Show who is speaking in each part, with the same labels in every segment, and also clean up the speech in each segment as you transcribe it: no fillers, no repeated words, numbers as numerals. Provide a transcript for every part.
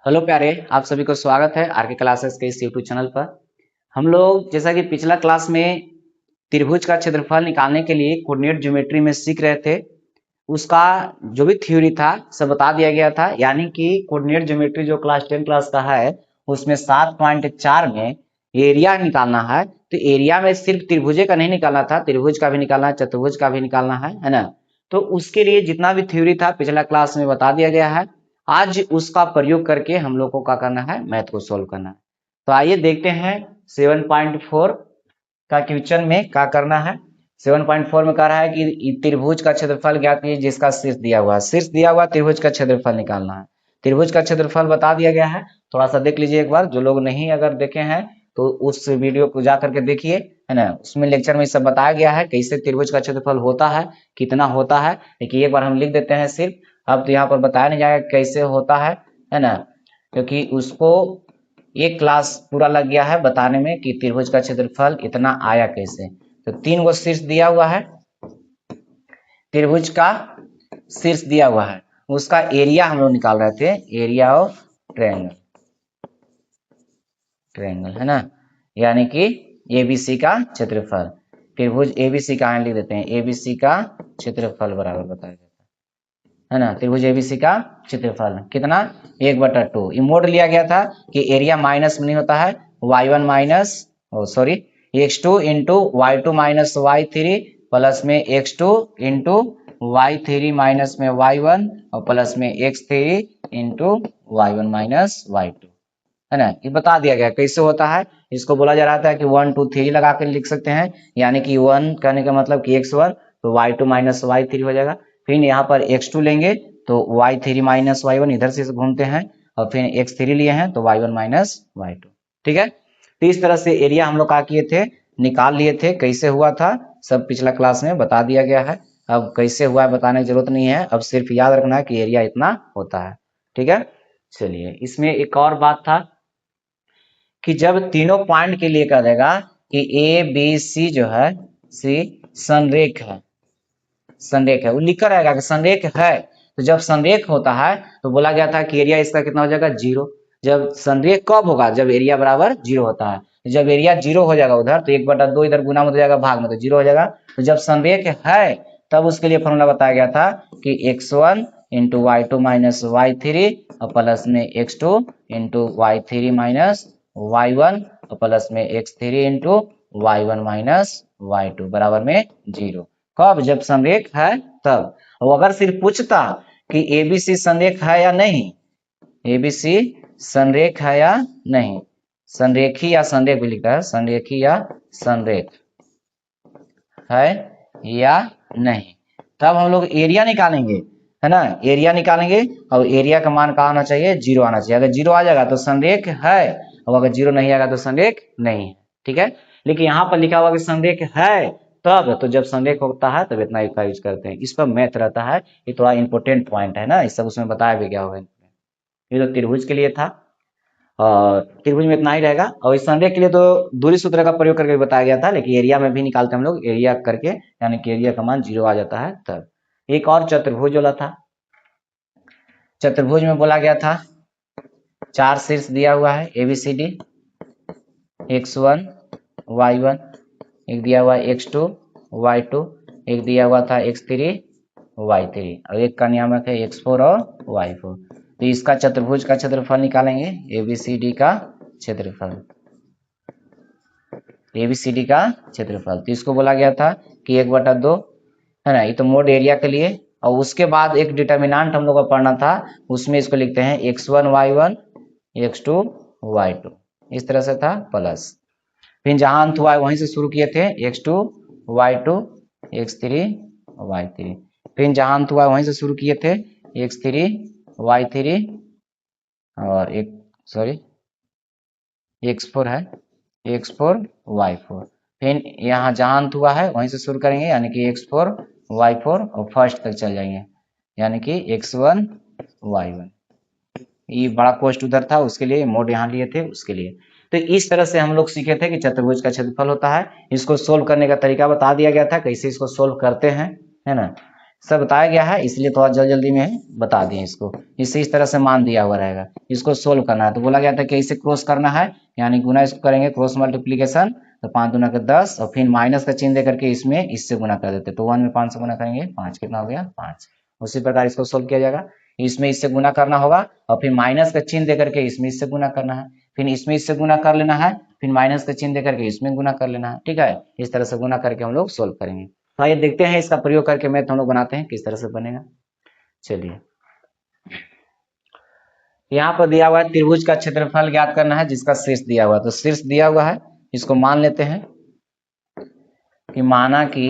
Speaker 1: Hello प्यारे, आप सभी को स्वागत है आरके क्लासेस के इस यूट्यूब चैनल पर। हम लोग जैसा कि पिछला क्लास में त्रिभुज का क्षेत्रफल निकालने के लिए कोऑर्डिनेट ज्योमेट्री में सीख रहे थे, उसका जो भी थ्योरी था सब बता दिया गया था। यानी कि कोऑर्डिनेट ज्योमेट्री जो क्लास 10 क्लास का है उसमें 7.4 में एरिया निकालना है। तो एरिया में सिर्फ त्रिभुज का नहीं निकालना था, त्रिभुज का भी निकालना है, चतुर्भुज का भी निकालना है ना। तो उसके लिए जितना भी थ्योरी था पिछला क्लास में बता दिया गया है। आज उसका प्रयोग करके हम लोग को क्या करना है, मैथ को सोल्व करना है। तो आइए देखते हैं 7.4 का क्वेश्चन में क्या करना है। 7.4 में कह रहा है कि त्रिभुज का क्षेत्रफल ज्ञात कीजिए जिसका शीर्ष दिया हुआ है। शीर्ष दिया हुआ त्रिभुज का क्षेत्रफल निकालना है। त्रिभुज का क्षेत्रफल बता दिया गया है, थोड़ा सा देख लीजिए एक बार। जो लोग नहीं अगर देखे हैं तो उस वीडियो को जा करके देखिए, है ना। उसमें लेक्चर में सब बताया गया है कैसे त्रिभुज का क्षेत्रफल होता है, कितना होता है। देखिए एक बार हम लिख देते हैं सिर्फ, अब तो यहाँ पर बताया नहीं जाएगा कैसे होता है ना, क्योंकि उसको एक क्लास पूरा लग गया है बताने में कि त्रिभुज का क्षेत्रफल इतना आया कैसे। तो 3 गो शीर्ष दिया हुआ है, त्रिभुज का शीर्ष दिया हुआ है, उसका एरिया हम लोग निकाल रहे थे, एरिया ऑफ ट्रायंगल, ट्रायंगल है ना। यानी कि एबीसी का क्षेत्रफल, त्रिभुज एबीसी का लिख देते हैं, एबीसी का क्षेत्रफल बराबर बताया जाता है ना। त्रिभुज एबीसी का क्षेत्रफल कितना, 1/2। ये मोड लिया गया था कि एरिया माइनस में नहीं होता है, y1 minus sorry x2 into y2 minus y3 plus में x2 इंटू y3 माइनस में y1 और प्लस में x3 into y1 minus y2, है ना। ये बता दिया गया कैसे होता है। इसको बोला जा रहा था कि 1 2 3 लगा कर लिख सकते हैं, यानी कि 1 कहने का मतलब कि x1 तो y2 माइनस y3 हो जाएगा। फिर यहाँ पर x2 लेंगे तो y3 माइनस y1 इधर से घूमते हैं, और फिर x3 लिए हैं तो y1 माइनस y2। ठीक है, तो इस तरह से एरिया हम लोग क्या किए थे, निकाल लिए थे। कैसे हुआ था सब पिछला क्लास में बता दिया गया है। अब कैसे हुआ है बताने की जरूरत नहीं है, अब सिर्फ याद रखना है कि एरिया इतना होता है। ठीक है, चलिए इसमें एक और बात था कि जब तीनों पॉइंट के लिए कह देगा कि ए बी सी जो है सी संरेख है, संरेख है, वो लिखा रहेगा कि संरेख है। तो जब संरेख होता है तो बोला गया था कि एरिया इसका कितना हो जाएगा, 0। जब संरेख कब होगा, जब एरिया बराबर 0 होता है। जब एरिया 0 हो जाएगा उधर तो 1/2 इधर गुना में हो जाएगा, भाग में तो 0 हो जाएगा। तो जब संरेख है तब उसके लिए फॉर्मूला बताया गया था कि x1 into y2 minus y3 और प्लस में x2 into y3 minus y1 और प्लस में x3 into y1 minus y2 बराबर में 0। कब, जब संरेख है तब। और अगर सिर्फ पूछता कि एबीसी संरेख है या नहीं, एबीसी संरेख है या नहीं, संरेखी या संरेख भी लिखता है, संरेखी या संरेख है या नहीं, तब हम लोग एरिया निकालेंगे, है ना। एरिया निकालेंगे और एरिया का मान कहाँ आना चाहिए, 0 आना चाहिए। अगर 0 आ जाएगा तो संरेख है, और अगर 0 नहीं आएगा तो संरेख नहीं है। ठीक है, लेकिन यहाँ पर लिखा हुआ कि संरेख है तब, तो जब संरेख होता है तब इतना का यूज करते हैं। इस पर मैथ रहता है, ये थोड़ा इंपॉर्टेंट पॉइंट है ना, इस सब उसमें बताया भी गया होगा। ये तो त्रिभुज के लिए था और त्रिभुज में इतना ही रहेगा। और इस संरेख के लिए तो दूरी सूत्र का प्रयोग करके बताया गया था, लेकिन एरिया में भी निकालते हम लोग, एरिया करके, यानी कि एरिया का मान 0 आ जाता है तब। एक और चतुर्भुज वाला था, चतुर्भुज में बोला गया था 4 शीर्ष दिया हुआ है ABCD, x1 y1, एक दिया हुआ है x2 y2, एक दिया हुआ था x3 y3 और एक का नियामक है x4 और y4। तो इसका चतुर्भुज का क्षेत्रफल निकालेंगे, ABCD का क्षेत्रफल, ABCD का क्षेत्रफल। तो इसको बोला गया था कि 1/2, है ना। ये तो मोड एरिया के लिए। और उसके बाद एक डिटर्मिनेंट हम लोग को पढ़ना था, उसमें इसको लिखते हैं x1 y1 x2 y2, इस तरह से था प्लस। फिर जहां अंत हुआ है वहीं से शुरू किए थे, x2 y2 x3 y3। फिर जहां अंत हुआ है वहीं से शुरू किए थे, x3 y3 और एक सॉरी x4 है, x4 y4। फिर यहाँ जहां अंत हुआ है वहीं से शुरू करेंगे, यानी कि x4 y4 और फर्स्ट तक चल जाएंगे, यानी कि x1 y1। ये बड़ा कोष्ठ उधर था, उसके लिए मोड यहाँ लिए थे उसके लिए। तो इस तरह से हम लोग सीखे थे कि चतुर्भुज का क्षेत्रफल होता है। इसको सोल्व करने का तरीका बता दिया गया था, कैसे इसको सोल्व करते हैं, है ना। सब बताया गया है, इसलिए थोड़ा जल्दी में बता दिए इसको। इससे इस तरह से मान दिया हुआ रहेगा, इसको सोल्व करना है। तो बोला गया था कि इसे क्रॉस करना है, यानी गुना इसको करेंगे क्रॉस मल्टीप्लीकेशन, तो 5 दूना के 10 और फिर माइनस का चिन्ह दे करके इसमें इससे गुना कर देते, तो 1 में 5 से गुना करेंगे 5, कितना हो गया 5। उसी प्रकार इसको सोल्व किया जाएगा, इसमें इससे गुना करना होगा और फिर माइनस का चिन्ह दे करके इसमें इससे गुना करना है, फिर इसमें इससे गुना कर लेना है, फिर माइनस का चिन्ह दे करके इसमें गुना कर लेना है। ठीक है, इस तरह से गुना करके हम लोग सोल्व करेंगे। तो आइए देखते हैं इसका प्रयोग करके मैथ हम लोग बनाते हैं किस तरह से बनेगा। चलिए, यहाँ पर दिया हुआ है त्रिभुज का क्षेत्रफल ज्ञात करना है जिसका शीर्ष दिया हुआ है। तो शीर्ष दिया हुआ है, इसको मान लेते हैं कि माना कि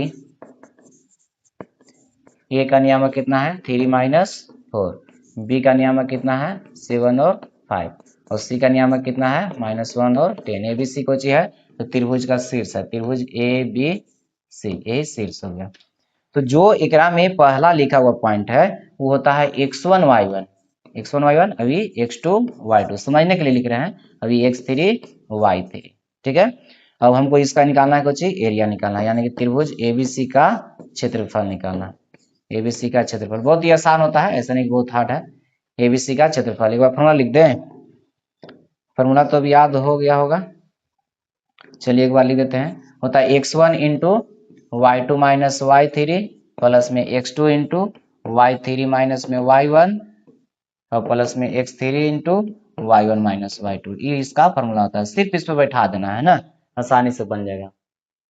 Speaker 1: ए का नियामक कितना है 3 - 4, बी का नियामक कितना है 7 और 5 और सी का नियामक कितना है -1 और 10। ए बी सी कोची है, तो त्रिभुज का शीर्ष है, त्रिभुज ए बी सी, यही शीर्ष हो गया। तो जो एकरा में पहला लिखा हुआ पॉइंट है वो होता है x1 y1, x1 y1, अभी x2 y2, समझने के लिए लिख रहे हैं, अभी x3 y3। ठीक है, अब हमको इसका निकालना है, कुछ एरिया निकालना है, यानी कि त्रिभुज एबीसी का क्षेत्रफल निकालना है। एबीसी का क्षेत्रफल बहुत ही आसान होता है, ऐसा नहीं बहुत हार्ड है। एबीसी का क्षेत्रफल एक बार फॉर्मूला लिख दें, फॉर्मूला तो अभी याद हो गया होगा, चलिए एक बार लिख देते हैं। होता है x1 into y2 minus y3 plus में x2 इंटू y3 माइनस में y1 और प्लस में x3 into y1 minus y2, ये इसका फॉर्मूला होता है। सिर्फ इस पर बैठा देना है ना, आसानी से बन जाएगा,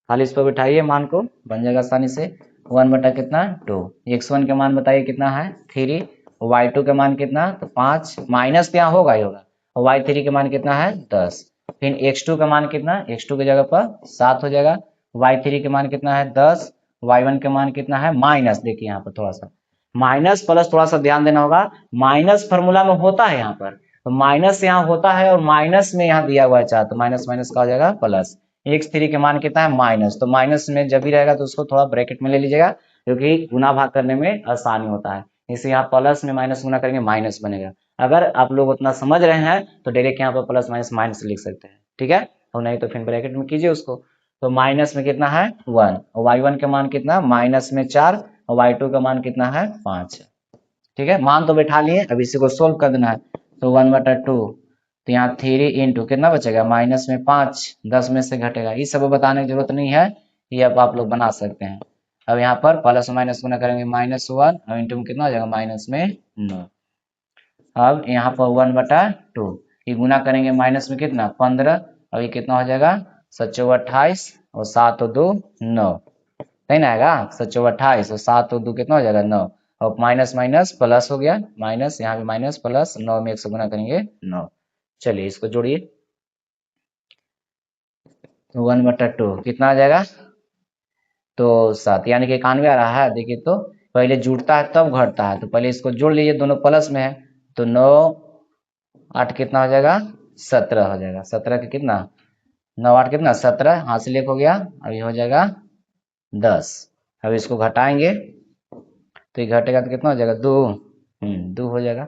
Speaker 1: खाली इस पर बैठाइए मान को, बन जाएगा आसानी से। 1 बटा कितना 2, x1 के मान बताइए कितना है 3, y2 के मान कितना तो 5, माइनस तो यहाँ होगा ही होगा, और y3 के मान कितना है 10, फिर x2 का मान कितना, x2 की जगह पर 7 हो जाएगा, y3 के मान कितना है 10, y1 के मान कितना है माइनस, देखिए यहाँ पर थोड़ा सा माइनस प्लस थोड़ा सा ध्यान देना होगा, माइनस फॉर्मूला में होता है यहाँ पर, तो माइनस यहाँ होता है और माइनस में यहाँ दिया हुआ है 4, तो माइनस माइनस का हो जाएगा प्लस। x3 के मान कितना है माइनस, तो माइनस में जब भी रहेगा तो उसको थोड़ा ब्रैकेट में ले लीजिएगा, क्योंकि गुना भाग करने में आसानी होता है। इसे यहाँ प्लस में माइनस गुना करेंगे माइनस बनेगा। अगर आप लोग उतना समझ रहे हैं तो डायरेक्ट यहाँ पर प्लस माइनस माइनस लिख सकते हैं, ठीक है, और नहीं तो फिर ब्रैकेट में कीजिए उसको। तो माइनस में कितना है 1 और y1 का मान कितना माइनस में 4 और y2 का मान कितना है 5। ठीक है, मान तो बैठा लिए, अब इसी को सोल्व कर देना है। तो 1 बटा 2, तो यहाँ 3 इंटू कितना बचेगा माइनस में 5, 10 में से घटेगा, ये सब बताने की जरूरत नहीं है, ये अब आप लोग बना सकते हैं। अब यहाँ पर प्लस माइनस गुना करेंगे -1 और इंटू में कितना हो जाएगा माइनस में 9। अब यहाँ पर 1 बटा 2, ये गुना करेंगे माइनस में कितना 15, अब ये कितना हो जाएगा 7 चौक 28 और 7 और 2 9, नहीं ना आएगा 7 चौक 28 और 7 और 2 कितना हो जाएगा 9, और माइनस माइनस प्लस हो गया, माइनस यहाँ पे माइनस प्लस 9 में 1 से गुना करेंगे 9। चलिए इसको जोड़िए, 1 बटा 2 कितना आ जाएगा तो 7, यानी कि 91 आ रहा है। देखिए तो पहले जुड़ता है तब घटता है, तो पहले इसको जोड़ लीजिए, दोनों प्लस में है, तो 9 8 कितना हो जाएगा 17 हो जाएगा, 17 के कितना 9 8 कितना 17, हाथ से लेख हो गया, अभी हो जाएगा 10। अब इसको घटाएंगे तो ये घटेगा तो कितना हो जाएगा 2, 2 हो जाएगा,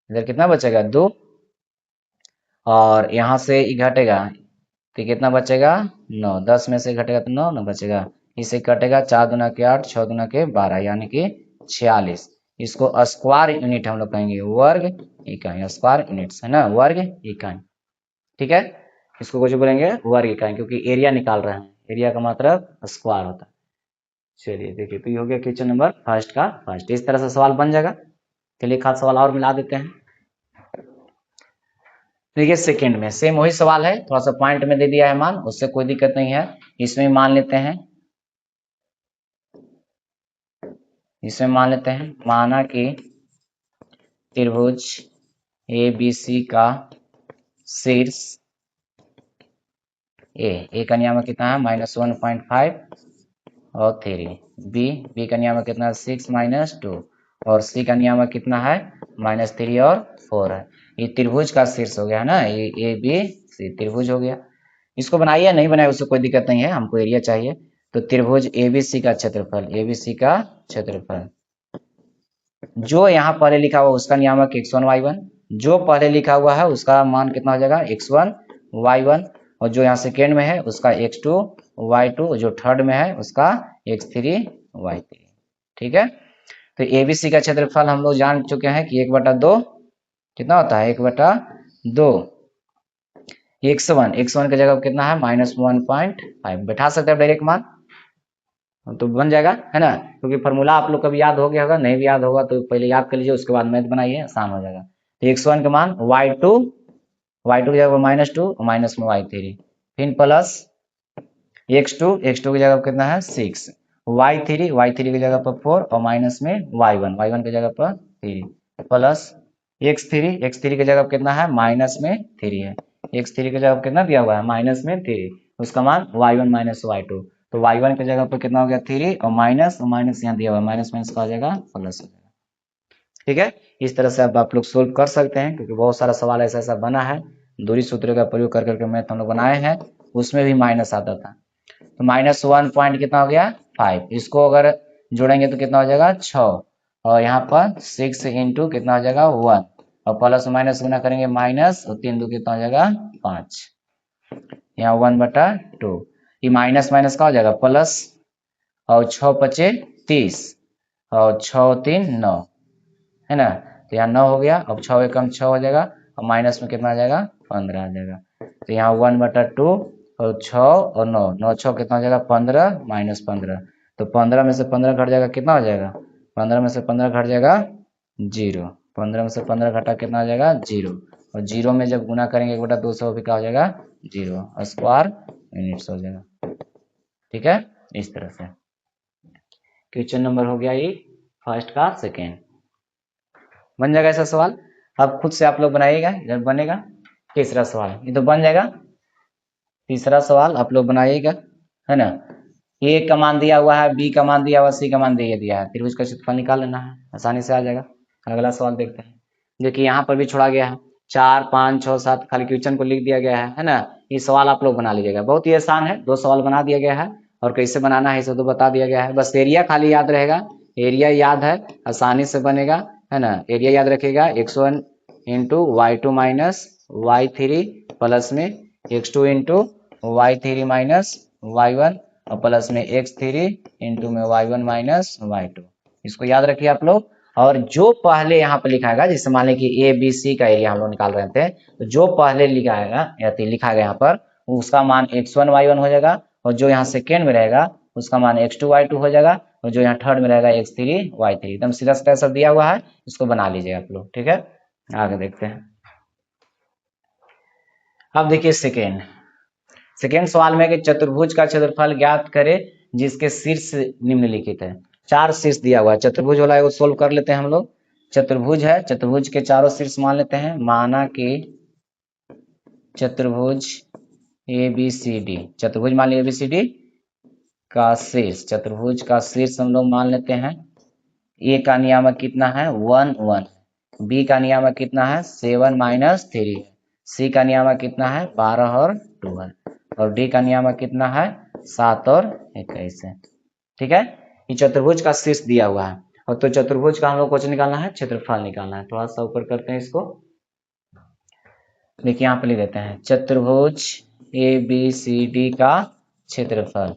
Speaker 1: इधर कितना बचेगा 2, और यहाँ से ये घटेगा तो कितना बचेगा 9, 10 में से घटेगा तो 9 बचेगा, इसे कटेगा 4 दूना के 8 6 दूना के 12 यानी कि 46। इसको स्क्वायर यूनिट हम लोग कहेंगे, वर्ग इकाई, स्क्वायर यूनिट्स है ना, वर्ग इकाई। ठीक है, इसको कुछ बोलेंगे वर्ग इकाई, क्योंकि एरिया निकाल रहे हैं, एरिया का मतलब स्क्वायर होता है। चलिए देखिए, तो ये हो गया क्वेश्चन नंबर फर्स्ट का फर्स्ट, इस तरह से सवाल बन जाएगा। चलिए एक आध सवाल और मिला देते हैं। देखिए सेकंड में सेम वही सवाल है, थोड़ा सा पॉइंट में दे दिया है मान, उससे कोई दिक्कत नहीं है, इसमें मान लेते हैं, इसमें मान लेते हैं, माना कि त्रिभुज ABC का शीर्ष ए का नियामक कितना है -1.5 और 3, बी का नियामक कितना है 6 - 2 और सी का नियामक कितना है -3 और 4 है। ये त्रिभुज का शीर्ष हो गया है ना, ये ABC त्रिभुज हो गया। इसको बनाइए नहीं बनाए उससे कोई दिक्कत नहीं है, हमको एरिया चाहिए। तो त्रिभुज ABC का क्षेत्रफल, ABC का क्षेत्रफल, जो यहाँ पहले लिखा हुआ उसका नियामक x1 y1, जो पहले लिखा हुआ है उसका मान कितना हो जाएगा x1 y1, और जो यहाँ सेकेंड में है उसका x2 y2, जो थर्ड में है उसका x3 y3। ठीक है, तो ABC का क्षेत्रफल हम लोग जान चुके हैं कि 1/2 कितना होता है, 1/2 x1 की जगह कितना है -1.5 बैठा सकते हैं डायरेक्ट मान तो बन जाएगा, है ना, क्योंकि फॉर्मूला आप लोग कभी याद हो गया होगा, नहीं भी याद होगा तो पहले याद कर लीजिए, उसके बाद मैथ बनाइए, आसान हो जाएगा। तो x1 का मान y2 की जगह पर -2 और माइनस में y3, फिर प्लस x2 की जगह पर कितना है 6, y3 की जगह पर 4 और माइनस में y1 की जगह पर 3, प्लस x3 की जगह पर कितना है माइनस में 3 है, x3 की जगह पर कितना दिया हुआ है माइनस में 3, उसका मान y1 माइनस y2, तो y1 की जगह पर कितना हो गया 3 और माइनस यहाँ दिया हुआ है माइनस का हो जाएगा प्लस हो जाएगा। ठीक है, इस तरह से अब आप लोग सोल्व कर सकते हैं, क्योंकि बहुत सारा सवाल ऐसा बना है, दूरी सूत्र का प्रयोग कर करके मैथ हम लोग बनाए हैं, उसमें भी माइनस आता था। तो -1 पॉइंट कितना हो गया 5, इसको अगर जोड़ेंगे तो कितना हो जाएगा 6, और यहाँ पर 6 इंटू कितना हो जाएगा 1, और प्लस माइनस गुना करेंगे माइनस, और 3 2 कितना हो जाएगा 5, यहाँ 1/2, ये माइनस का हो जाएगा प्लस, और 6 5 30 और 6 3 9, है ना, तो यहाँ 9 हो गया, अब 6 एकम 6 हो जाएगा, और माइनस में कितना आ जाएगा 15 आ जाएगा, तो यहाँ 1/2 और 6 और 9 9 6 कितना हो जाएगा 15 माइनस 15, तो 15 में से 15 घट जाएगा कितना हो जाएगा, 15 में से 15 घट जाएगा 0, 15 में से 15 घटा कितना हो जाएगा 0, और 0 में जब गुना करेंगे 1/2 से भी क्या हो जाएगा 0 स्क्वायर यूनिट्स हो जाएगा। ठीक है, इस तरह से क्वेश्चन नंबर हो गया ये फर्स्ट का सेकेंड, बन जाएगा ऐसा सवाल। अब खुद से आप लोग बनाइएगा, इधर बनेगा तीसरा सवाल, ये तो बन जाएगा, तीसरा सवाल आप लोग बनाइएगा, है ना, ए का मान दिया हुआ है, बी का मान दिया हुआ है, सी का मान दिया है, त्रिभुज का क्षेत्रफल निकाल लेना है, आसानी से आ जाएगा। अगला सवाल देखते हैं, देखिए यहाँ पर भी छोड़ा गया है, 4 5 6 7 खाली क्वेश्चन को लिख दिया गया है ना, ये सवाल आप लोग बना लीजिएगा, बहुत ही आसान है, 2 सवाल बना दिया गया है, और कैसे बनाना है इसे तो बता दिया गया है, बस एरिया खाली याद रहेगा, एरिया याद है आसानी से बनेगा, है ना, एरिया याद रखिएगा x1 into y2 minus y3 plus में x2 into y3 minus y1 और प्लस में x3 इंटू में y1 माइनस y2, इसको याद रखिए आप लोग। और जो पहले यहाँ पे लिखा है, जैसे मान लें कि ए बी सी का एरिया हम लोग निकाल रहे थे, तो जो पहले लिखा गया यहाँ पर उसका मान x1 y1 हो जाएगा, और जो यहाँ सेकेंड में रहेगा उसका मान x2 y2 हो जाएगा, और जो यहाँ थर्ड में रहेगा x3 y3, एकदम सीधा सीधा सब दिया हुआ है, इसको बना लीजिए आप लोग। ठीक है, आगे देखते हैं। अब देखिए सेकेंड सवाल में कि चतुर्भुज का क्षेत्रफल ज्ञात करें जिसके शीर्ष निम्नलिखित है, 4 शीर्ष दिया हुआ है, चतुर्भुज वाला वो सोल्व कर लेते हैं हम लोग। चतुर्भुज है, चतुर्भुज के चारों शीर्ष मान लेते हैं, माना कि चतुर्भुज ABCD, चतुर्भुज मान लिया ABCD का शीर्ष, चतुर्भुज का शीर्ष हम लोग मान लेते हैं, ए का नियामक कितना है 1 1, बी का नियामक कितना है 7 - 3 है, सी का नियामक कितना है 12 और 2 है, और डी का नियामक कितना है 7 और 21 है। ठीक है, ये चतुर्भुज का शीर्ष दिया हुआ है, और तो चतुर्भुज का हम लोग कुछ निकालना है, क्षेत्रफल निकालना है, थोड़ा सा ऊपर करते हैं इसको, देखिए यहाँ पे लिख देते हैं चतुर्भुज ABCD का क्षेत्रफल,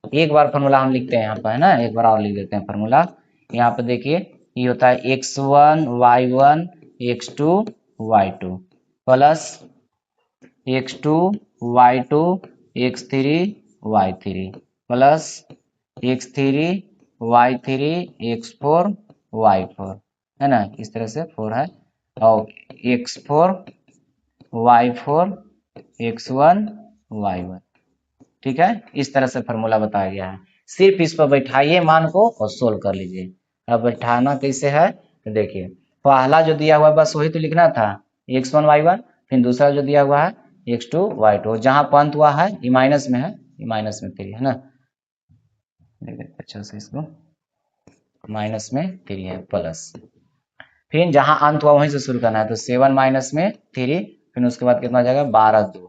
Speaker 1: एक बार फॉर्मूला हम लिखते हैं यहाँ पर, है ना, एक बार और लिख देते हैं फॉर्मूला, यहाँ पे देखिए ये होता है x1 y1 x2 y2 plus x2 y2 x3 y3 plus x3 y3 x4 y4, है ना, इस तरह से 4 है, और x4 y4 x1 y1। ठीक है, इस तरह से फॉर्मूला बताया गया है, सिर्फ इस पर बैठाइए मान को और सोल्व कर लीजिए। अब बैठाना कैसे है तो देखिए, पहला जो दिया हुआ है बस वही तो लिखना था x1 y1, फिर दूसरा जो दिया हुआ है x2 y2, जहां पंत हुआ है ये माइनस में है, ये माइनस में 3 है ना, अच्छा से इसको माइनस में 3 है प्लस, फिर जहां अंत हुआ वहीं से शुरू करना है, तो 7 माइनस में 3, फिर उसके बाद कितना हो जाएगा 12 2,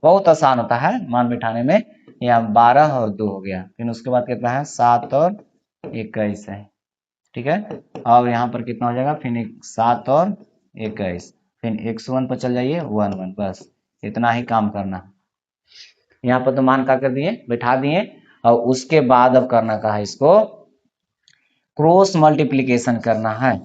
Speaker 1: बहुत आसान होता है मान बिठाने में, यहाँ 12 और 2 हो गया, फिर उसके बाद कितना है 7 और 21 है। ठीक है, और यहाँ पर कितना हो जाएगा फिर 7 और 21, फिर x1 पर चल जाइए 1 1, बस इतना ही काम करना, यहाँ पर तो मान का कर दिए बैठा दिए, और उसके बाद अब करना का है इसको क्रॉस मल्टीप्लीकेशन करना है,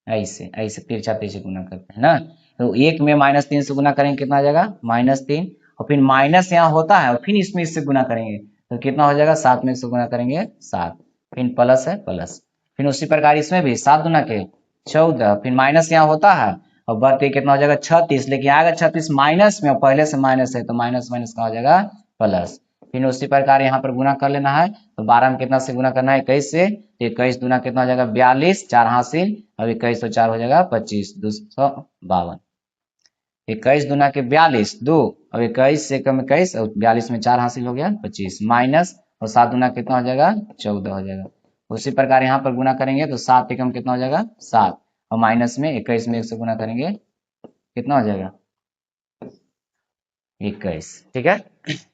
Speaker 1: ऐसे ऐसे तिरछा तिरछे गुना करते हैं ना। तो एक में -3 से गुना करेंगे कितना आ जाएगा -3, और फिर माइनस यहाँ होता है और फिर इसमें इससे गुना करेंगे तो कितना हो जाएगा 7 में इससे गुना करेंगे 7, फिर प्लस है प्लस, फिर उसी प्रकार इसमें भी 7 गुना के 14, फिर माइनस यहाँ होता है और बढ़ते कितना हो जाएगा 36, लेकिन आएगा 36 माइनस में और पहले से माइनस है तो माइनस माइनस का हो जाएगा प्लस। फिर उसी प्रकार यहाँ पर गुना कर लेना है तो 12 में कितना से गुना करना है 21 से, 21 दूना कितना हो जाएगा 42, 4 हासिल, अब 21 तो 4 हो जाएगा 25, 252, 21 दूना के 42, 2, अब 21 से कम 21 और 42 में 4 हासिल हो गया 25, माइनस और 7 दूना कितना हो जाएगा 14 हो जाएगा। उसी प्रकार यहाँ पर गुना करेंगे तो 7 एकम कितना हो जाएगा 7, और माइनस में 21 में 1 से गुना करेंगे कितना हो जाएगा 21, ठीक है।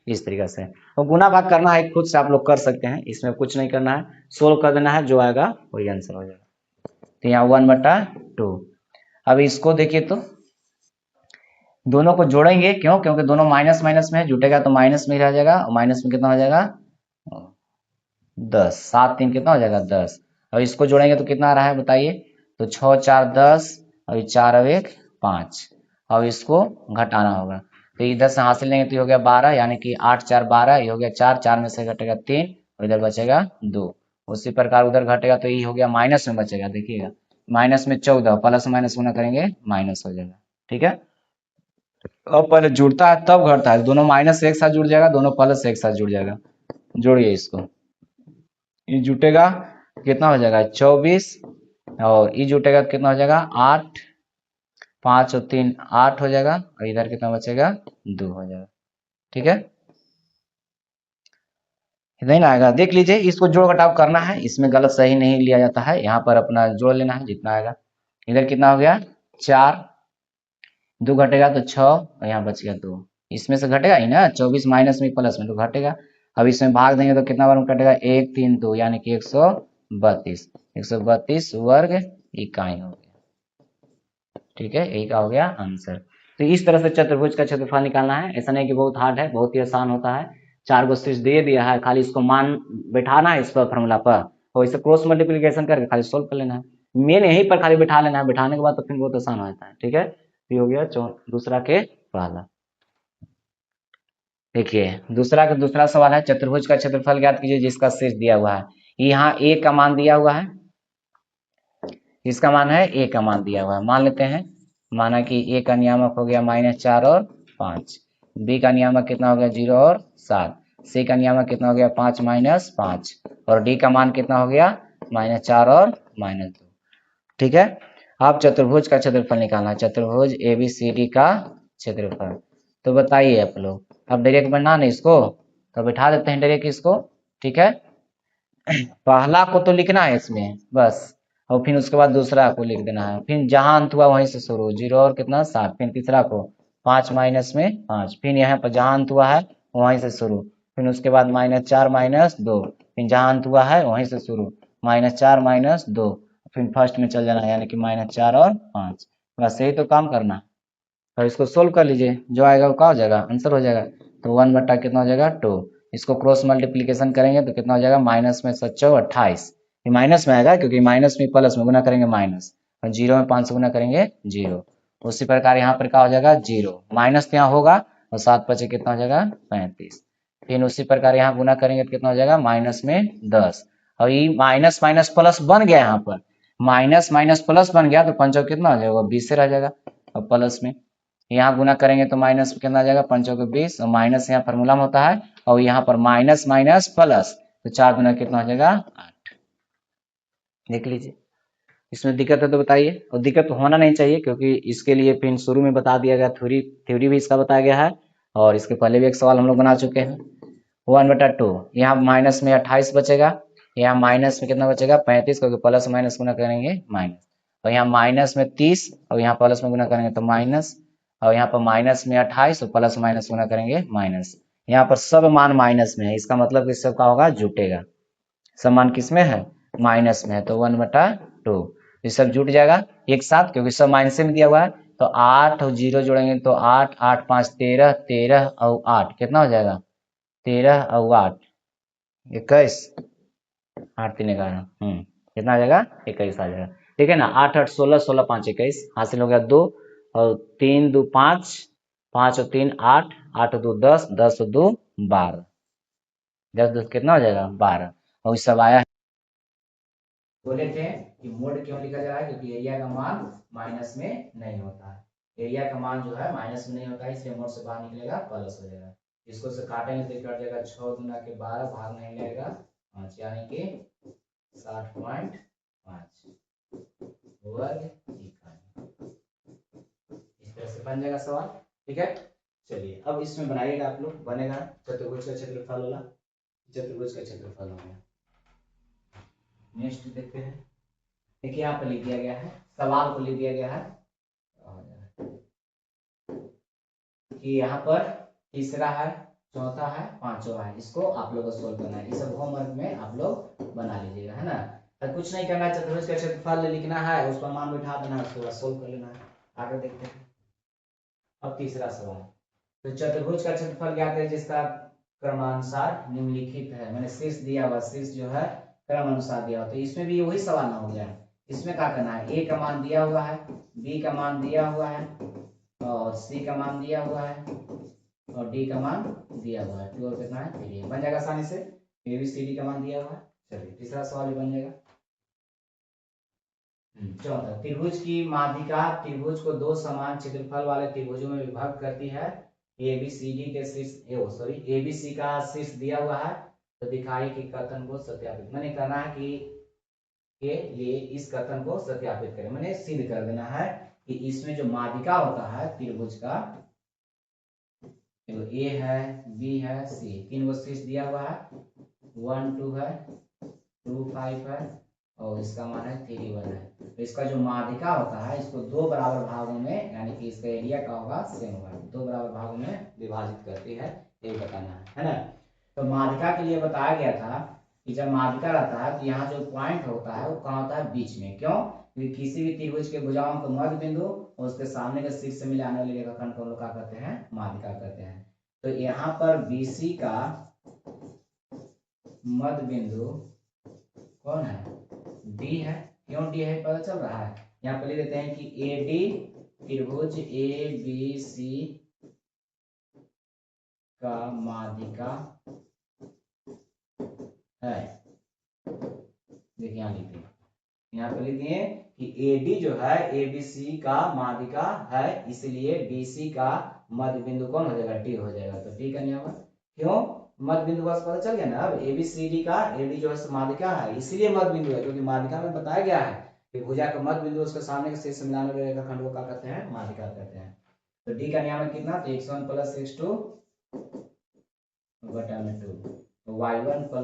Speaker 1: इस तरीके से और गुना भाग करना है खुद से आप लोग कर सकते हैं, इसमें कुछ नहीं करना है, सोल्व कर देना है, जो आएगा वही आंसर हो जाएगा। तो यहाँ 1/2। अब इसको देखिए तो दोनों को जोड़ेंगे, क्यों, क्योंकि दोनों माइनस माइनस में है, जुटेगा तो माइनस में ही रह जाएगा, और माइनस में कितना हो जाएगा 10, 7 3 कितना हो जाएगा 10। अब इसको जोड़ेंगे तो कितना आ रहा है बताइए, तो 6 4 10, और 4 और 1 5, अब इसको घटाना होगा तो इधर से हासिल लेंगे तो हो गया 12, यानी कि 8 4 12, ये हो गया 4, 4 में से घटेगा 3 और इधर बचेगा 2। उसी प्रकार उधर घटेगा तो ये हो गया माइनस में बचेगा, देखिएगा माइनस में 14, प्लस माइनस गुना करेंगे माइनस हो जाएगा, ठीक है। अब पहले जुड़ता है तब घटता है, दोनों माइनस एक साथ जुड़ जाएगा, दोनों प्लस एक साथ जुड़ जाएगा, जोड़िए इसको, ये जुटेगा कितना हो जाएगा 24, और ये जुटेगा तो कितना हो जाएगा 8, 5 और 3 8 हो जाएगा, और इधर कितना बचेगा 2 हो जाएगा, ठीक है। नहीं ना आएगा, देख लीजिए, इसको जोड़ घटाव करना है, इसमें गलत सही नहीं लिया जाता है, यहाँ पर अपना जोड़ लेना है जितना आएगा। इधर कितना हो गया 4, 2 घटेगा तो 6, और यहाँ बच गया 2, इसमें से घटेगा ही ना, 24 माइनस में प्लस में तो घटेगा। अब इसमें भाग देंगे तो कितना बार में कटेगा 1 3 2, यानी कि 132, 132 वर्ग इकाई हो गया, ठीक है, यही का हो गया आंसर। तो इस तरह से चतुर्भुज का क्षेत्रफल निकालना है, ऐसा नहीं कि बहुत हार्ड है, बहुत ही आसान होता है। 4 गो स्विच दे दिया है, खाली इसको मान बैठाना है इस पर फॉर्मूला पर, और इसे क्रॉस मल्टीप्लीकेशन करके खाली सोल्व कर लेना है, मेन यहीं पर खाली बैठा लेना है, बैठाने के बाद तो फिर बहुत आसान हो जाता है, ठीक है। ये हो गया दूसरा के पहला। देखिए दूसरा सवाल है, चतुर्भुज का क्षेत्रफल ज्ञात कीजिए जिसका शीर्ष दिया हुआ है। यहाँ ए का मान दिया हुआ है, इसका मान है ए का मान दिया हुआ है, मान लेते हैं, माना कि ए का नियामक हो गया -4 और 5, बी का नियामक कितना हो गया 0 और 7, सी का नियामक कितना हो गया 5 -5, और डी का मान कितना हो गया -4 और -2, ठीक है। अब चतुर्भुज का क्षेत्रफल निकालना है, चतुर्भुज ABCD का क्षेत्रफल। तो बताइए आप लोग, अब डायरेक्ट बनना नहीं इसको, तो बैठा देते हैं डायरेक्ट इसको, ठीक है। पहला को तो लिखना है इसमें बस, और फिर उसके बाद दूसरा को लिख देना है, फिर जहां अंत हुआ वहीं से शुरू, 0 और कितना 7, फिर तीसरा को 5 माइनस में 5, फिर यहाँ पर जहां अंत हुआ है वहीं से शुरू, फिर उसके बाद -4 -2, फिर जहां अंत हुआ है वहीं से शुरू, -4 -2, फिर फर्स्ट में चल जाना है, यानी कि -4 और 5, बस यही तो काम करना है। और इसको सोल्व कर लीजिए, जो आएगा वो क्या हो जाएगा आंसर हो जाएगा। तो 1 बटा कितना हो जाएगा 2, इसको क्रॉस मल्टीप्लीकेशन करेंगे तो कितना हो जाएगा माइनस में 7 28, ये माइनस में आएगा क्योंकि माइनस में प्लस में गुना करेंगे माइनस, और 0 में 5 से गुना करेंगे 0। उसी प्रकार यहाँ पर क्या हो जाएगा 0, माइनस यहाँ होगा और 7 पचे कितना हो जाएगा 35, फिर उसी प्रकार यहाँ गुना करेंगे तो कितना हो जाएगा माइनस में 10, और ये माइनस माइनस प्लस बन गया, यहाँ पर माइनस माइनस प्लस बन गया तो पंचों कितना हो जाएगा 20 से रह जाएगा, और प्लस में यहाँ गुना करेंगे तो माइनस कितना आ जाएगा 5 के 20, और माइनस यहाँ फॉर्मूला में होता है, और यहाँ पर माइनस माइनस प्लस, तो 4 गुना कितना हो जाएगा 8। देख लीजिए, इसमें दिक्कत है तो बताइए, और दिक्कत तो होना नहीं चाहिए क्योंकि इसके लिए फिर शुरू में बता दिया गया, थ्योरी भी इसका बताया गया है, और इसके पहले भी एक सवाल हम लोग बना चुके हैं। 1/2, यहाँ माइनस में 28 बचेगा, यहाँ माइनस में कितना बचेगा 35, क्योंकि प्लस माइनस गुना करेंगे माइनस, और यहाँ माइनस में 30, और यहाँ प्लस में गुना करेंगे तो माइनस, और यहाँ पर माइनस में 28 और प्लस माइनस गुना करेंगे माइनस, यहाँ पर सब मान माइनस में है, इसका मतलब कि सब का होगा जुटेगा, सब मान किस में है माइनस में है, तो 1/2 ये सब जुट जाएगा एक साथ क्योंकि सब माइनस में दिया हुआ है। तो 8 और 0 जोड़ेंगे तो 8 8 5 13, 13 और 8 कितना हो जाएगा 13 और 8 21, 8 3 11, कितना आ जाएगा 21 आ जाएगा। ठीक है ना, 8 8 16, 16 5 21 हासिल हो गया 2 और 3 2 5, 5 और 3 8, 8 2 10, 10 2 12, 10 2 कितना हो जाएगा 12। और सब आया बोले थे कि मोड क्यों लिखा जा रहा है, क्योंकि एरिया का मान माइनस में नहीं होता है, एरिया का मान जो है माइनस में नहीं होता है, इसलिए मोड से बाहर निकलेगा प्लस हो जाएगा। इसको से काटेंगे तो कट जाएगा 6 गुना के 12, भाग नहीं लगेगा 5, यानी कि 60.5 वर्ग इकाई। इस तरह से बन जाएगा सवाल। ठीक है, चलिए अब इसमें बनाइएगा आप लोग, बनेगा चतुर्भुज का क्षेत्रफल वाला, चतुर्भुज का क्षेत्रफल हो गया। नेक्स्ट देखते हैं, देखिए यहाँ पर लिख दिया गया है, सवाल को लिख दिया गया है कि यहाँ पर तीसरा है, चौथा है, पांचवा है, इसको आप लोग को सोल्व करना है। इस होमवर्क में आप लोग बना लीजिएगा, है ना। और कुछ नहीं करना है, चतुर्भुज का क्षेत्रफल लिखना है, उस पर मान बिठा देना है, उसके बाद सोल्व कर लेना है। आगे देखते हैं अब तीसरा सवाल। तो चतुर्भुज का क्षेत्रफल ज्ञात है जिसका क्रमानुसार निम्नलिखित है, मैंने शीर्ष दिया हुआ, शीर्ष जो है क्रम अनुसार दिया हुआ, तो इसमें भी वही सवाल ना हो गया। इसमें क्या करना है, ए का मान दिया हुआ है, बी का मान दिया हुआ है, और सी का मान दिया हुआ है, और डी का मान दिया हुआ है, 2 और कितना है 3, बन जाएगा आसानी से। ए बी सी डी का मान दिया हुआ है। चलिए तीसरा सवाल भी बन जाएगा। चौथा, त्रिभुज की माध्यिका त्रिभुज को दो समान क्षेत्रफल वाले त्रिभुजों में विभक्त करती है। ए बी सी डी के शीर्ष ए बी सी का शीर्ष दिया हुआ है, तो दिखाई कि कथन को सत्यापित, मैंने करना है कि के लिए इस कथन को सत्यापित करें, मैंने सिद्ध कर देना है कि इसमें जो माध्यिका होता है त्रिभुज का, तो ए है, बी है, सी, तीन को शीर्ष दिया हुआ है, 1 2 है, 2 5 है, और इसका मान है 3 1 है। तो इसका जो माध्यिका होता है, इसको दो बराबर भागों में, यानी कि इसका एरिया का होगा सेम होगा, दो बराबर भागों में विभाजित करती है, ये बताना है ना। तो माध्यिका के लिए बताया गया था कि जब माध्यिका रहता है तो यहाँ जो पॉइंट होता है वो कहाँ होता है, बीच में। क्यों, क्योंकि किसी भी त्रिभुज के भुजाओं के मध्य बिंदु और उसके सामने के शीर्ष से मिलाने वाले रेखाखंड को हम लोग क्या कहते हैं, माध्यिका कहते हैं। तो यहाँ पर BC का मध्य बिंदु कौन है, डी है। क्यों डी है पता चल रहा है, यहाँ पर लिख देते हैं कि AD त्रिभुज ABC का माध्यिका है। देखिए यहाँ लिख दिए, यहाँ पर लिख दिए कि AD जो है ABC का माध्यिका है, इसलिए BC का मध्य बिंदु कौन हो जाएगा, डी हो जाएगा। तो डी का नियम है, क्यों मध्य बिंदु बस पता चल गया ना। अब ABCD का AD जो है माध्यिका है, इसीलिए मध्य बिंदु है, क्योंकि माध्यिका में बताया गया है कि भुजा का मध्य बिंदु उसके सामने के शीर्ष से मिलाने वाले रेखाखंड को क्या कहते हैं, माध्यिका कहते हैं। तो डी का नियम है कितना, तो x1 + x2 बटा में 2, y1 +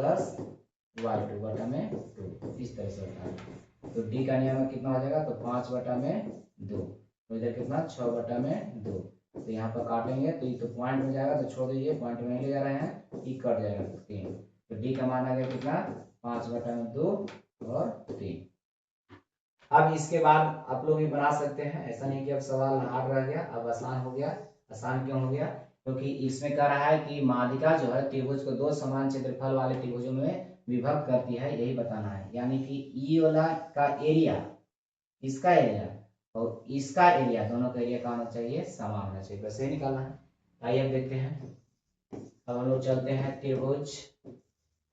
Speaker 1: y2 बटा में 2, इस तरह से होता है। तो डी का नियम कितना हो जाएगा, तो 5 बटा में 2, तो इधर कितना 6 बटा में 2। तो यहाँ पर काटेंगे तो ये तो पॉइंट में जाएगा, तो छोड़ दीजिए, पॉइंट में नहीं ले जा रहे हैं, ये कट जाएगा 3। तो डी का मान आ गया कितना, 5 बटा में 2 और 3। अब इसके बाद आप लोग भी बना सकते हैं, ऐसा नहीं कि अब सवाल हार्ड रह गया, अब आसान हो गया। आसान क्यों हो गया, क्योंकि इसमें कह रहा है कि माध्यिका जो है त्रिभुज को दो समान क्षेत्रफल वाले त्रिभुजों में विभक्त करती है, यही बताना है। यानी कि ई वाला का एरिया, इसका एरिया और इसका एरिया, दोनों का एरिया का होना चाहिए, समान होना चाहिए, बस ये निकालना है। आइए अब देखते हैं, अब हम लोग चलते हैं त्रिभुज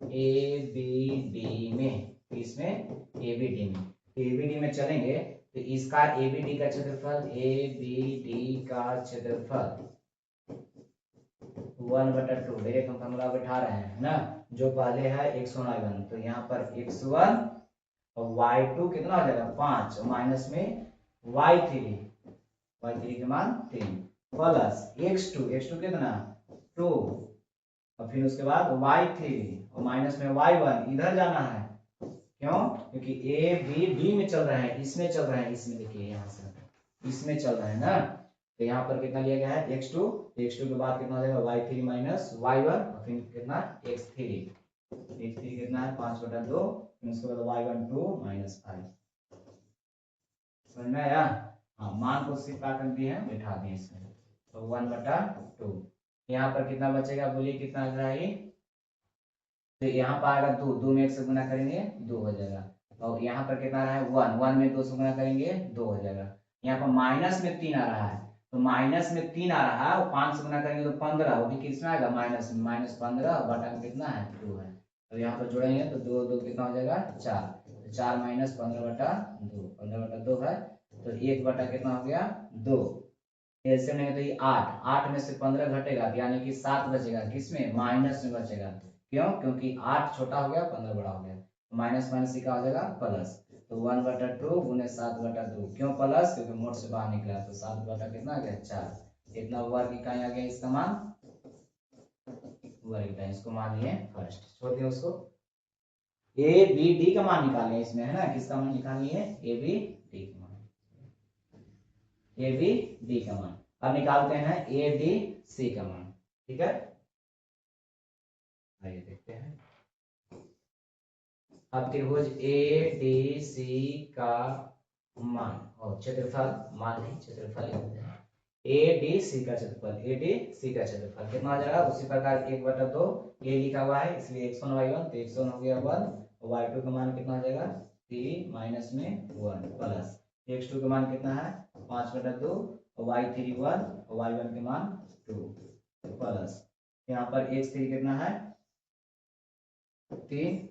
Speaker 1: ABD में, इसमें ABD में, ABD में चलेंगे तो इसका ABD का क्षेत्रफल, ABD का क्षेत्रफल 1/2 डायरेक्ट हम फॉर्मूला बैठा रहे हैं ना, जो पहले है x1 y1, तो यहाँ पर x1 और y2 कितना हो जाएगा 5, और माइनस में y3 के मान 3 प्लस x2 कितना 2, और फिर उसके बाद y3 और माइनस में y1, इधर जाना है। क्यों, क्योंकि ए बी डी में चल रहे हैं, इसमें चल रहे हैं, इसमें देखिए यहाँ से इसमें चल रहे हैं ना। तो यहाँ पर कितना लिया गया है x2, के बाद कितना हो जाएगा y3 माइनस y1, और फिर कितना x3 कितना है 5/2, उसके बाद y1 2 -5। समझ में आया, हाँ मान को सिर्फ क्या कर दिए हैं, बैठा दिए इसमें, तो 1/2। यहाँ पर कितना बचेगा, बोलिए कितना आ रहा है, तो यहाँ पर आएगा 2, 2 में 1 से गुना करेंगे 2 हो जाएगा। और यहाँ पर कितना आ रहा है 1, 1 में 2 से गुना करेंगे 2 हो जाएगा। यहाँ पर माइनस में 3 आ रहा है, तो माइनस में 3 आ रहा है और 5 से गुना करेंगे तो 15, वो भी कितना आएगा माइनस में, -15 बटा में कितना है 2 है। तो यहाँ पर जोड़ेंगे तो 2 2 कितना हो जाएगा 4, तो 4 - 15 बटा 2, 15 बटा 2 है, तो 1 बटा कितना हो गया 2। ऐसे नहीं तो ये 8, 8 में से 15 घटेगा यानी कि 7 बचेगा, किसमें माइनस में बचेगा। क्यों? क्योंकि 8 छोटा हो गया 15 बड़ा हो गया, माइनस माइनस से क्या हो जाएगा प्लस। तो 1/2 गुने 7/2, क्यों प्लस? क्योंकि मोड से बाहर निकला, तो 7 बटा कितना आ गया 4। इतना वर्ग इकाई आ गया इसका मान, वर्ग इकाई। इसको मान लिए फर्स्ट, छोड़ दिए उसको। ए बी डी का मान निकालें इसमें, है ना, किसका मान निकालिए ए बी डी का मान, ए बी डी का मान। अब निकालते हैं ए डी सी का मान, ठीक है। आइए देखते हैं। अब त्रिभुज ए डी सी का मान और क्षेत्रफल, मान नहीं क्षेत्रफल लिखते हैं। ए डी सी का क्षेत्रफल, ए डी सी का क्षेत्रफल कितना हो जाएगा? उसी प्रकार 1/2 ए लिखा हुआ है इसलिए x1 y1, तो x1 हो गया 1, और y2 का मान कितना हो जाएगा 3 माइनस में 1 प्लस x2 का मान कितना है 5/2, और y3 1 और y1 के मान 2 प्लस यहाँ पर x3 कितना है 3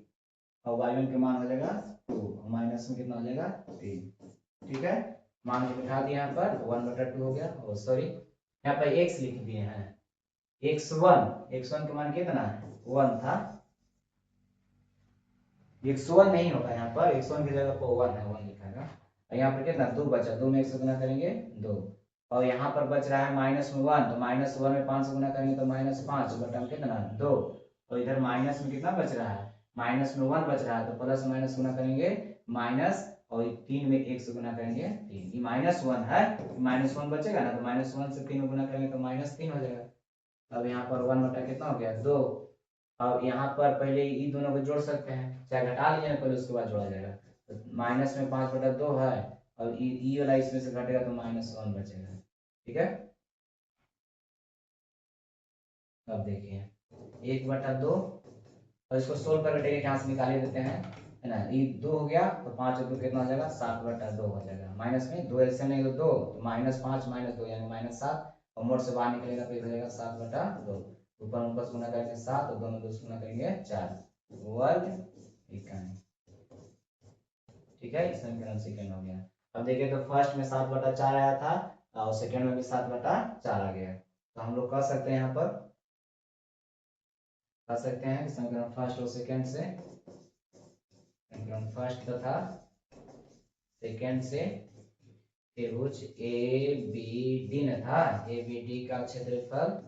Speaker 1: और y1 के मान हो जाएगा 2, माइनस में कितना हो जाएगा 3, ठीक है। मान को बिठा दिया यहाँ पर 1/2 हो गया, और सॉरी यहाँ पर x लिख दिए हैं, x1 का मान कितना है 1 था, x1 नहीं होगा यहाँ पर, x1 की जगह पर 1 है, 1 लिखा है। और यहाँ पर कितना 2 बचा, 2 में 1 से गुना करेंगे 2, और यहाँ पर बच रहा है -1, तो -1 में 5 से गुना करेंगे तो -5 बटा में कितना 2, और इधर माइनस में कितना बच रहा है माइनस में 1 बच रहा है, तो प्लस माइनस गुना करेंगे माइनस, और 3 में 1 से गुना करेंगे 3, ये -1 है, -1 बचेगा ना, तो -1 से 3 में गुना करेंगे तो -3 हो जाएगा। अब यहाँ पर 1 बटा कितना हो गया 2। अब यहाँ पर पहले ये दोनों को जोड़ सकते हैं, चाहे घटा लीजिए पहले उसके बाद जोड़ा जाएगा, तो माइनस में 5/2 है, और ई वाला इसमें से घटेगा तो -1 बचेगा, ठीक है। अब देखिए 1/2, और इसको सोल्व करके डायरेक्ट यहाँ से निकाल देते हैं, है ना, ये 2 हो गया तो 5 और 2 कितना हो जाएगा 7/2 हो जाएगा, माइनस में 2 ऐसे नहीं तो 2, तो -5 -2 यानी -7, और मोड से बाहर निकलेगा तो हो जाएगा 7/2, ऊपर ऊपर गुना करेंगे 7 और दोनों 2 से गुना करेंगे 4, वर्ग इकाई, ठीक है। इस समीकरण सेकंड हो गया। अब देखिए तो फर्स्ट में 7/4 आया था, और सेकंड में भी 7/4 आ गया, तो हम लोग कह सकते हैं यहाँ पर कह सकते हैं कि समीकरण फर्स्ट और सेकंड से, समीकरण फर्स्ट तथा सेकंड से त्रिभुज ए बी डी न था, ए बी डी का क्षेत्रफल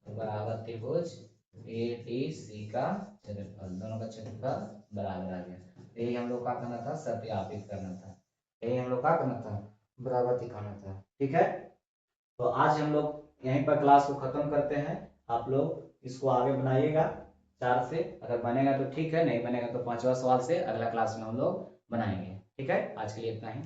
Speaker 1: बराबर त्रिभुज ए डी सी का क्षेत्रफल, दोनों का क्षेत्रफल बराबर आ गया। यही हम लोग का करना था, सत्यापित करना था, यही हम लोग का करना था, बराबर दिखाना था, ठीक है। तो आज हम लोग यहीं पर क्लास को खत्म करते हैं। आप लोग इसको आगे बनाइएगा 4 से, अगर बनेगा तो ठीक है, नहीं बनेगा तो 5वां सवाल से अगला क्लास में हम लोग बनाएंगे, ठीक है। आज के लिए इतना ही।